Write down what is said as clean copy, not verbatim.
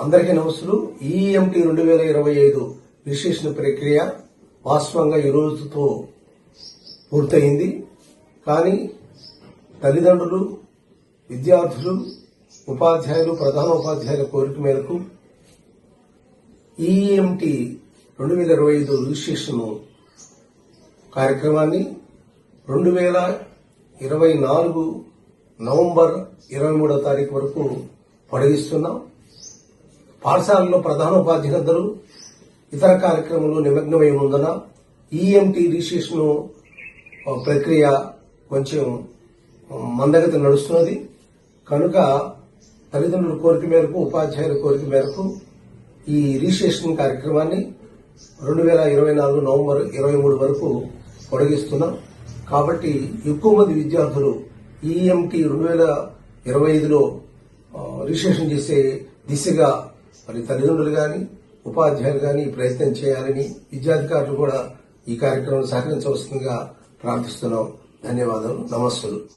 అందరికీ నమస్సులు. EMT 2025 registration ప్రక్రియ వాస్తవంగా ఈ రోజుతో పూర్తయింది. కానీ తల్లిదండ్రులు, విద్యార్థులు, ఉపాధ్యాయులు, ప్రధాన ఉపాధ్యాయుల కోరిక మేరకు ఈఎంటీ 2025 రిజిస్ట్రేషన్ కార్యక్రమాన్ని 2024 నవంబర్ 23వ తారీఖు వరకు పొడిగిస్తున్నాం. పాఠశాలలో ప్రధానోపాధ్యాయులందరూ ఇతర కార్యక్రమంలో నిమగ్నమై ఉన్నందున ఈఎంటీ రిజిస్ట్రేషన్ ప్రక్రియ కొంచెం మందగతి నడుస్తున్నది. కనుక తల్లిదండ్రుల కోరిక మేరకు, ఉపాధ్యాయుల కోరిక మేరకు ఈ రిజిస్ట్రేషన్ కార్యక్రమాన్ని 2024 నవంబర్ 23 వరకు పొడిగిస్తున్నాం. కాబట్టి ఎక్కువ మంది విద్యార్థులు ఈఎంటీ 2025లో రిజిస్ట్రేషన్ చేసే దిశగా మరి తల్లిదండ్రులు గాని, ఉపాధ్యాయులు గాని ప్రయత్నం చేయాలని, విద్యాధికారులు కూడా ఈ కార్యక్రమం సహకరించవలసిందిగా ప్రార్థిస్తున్నాం. ధన్యవాదాలు. నమస్సులు.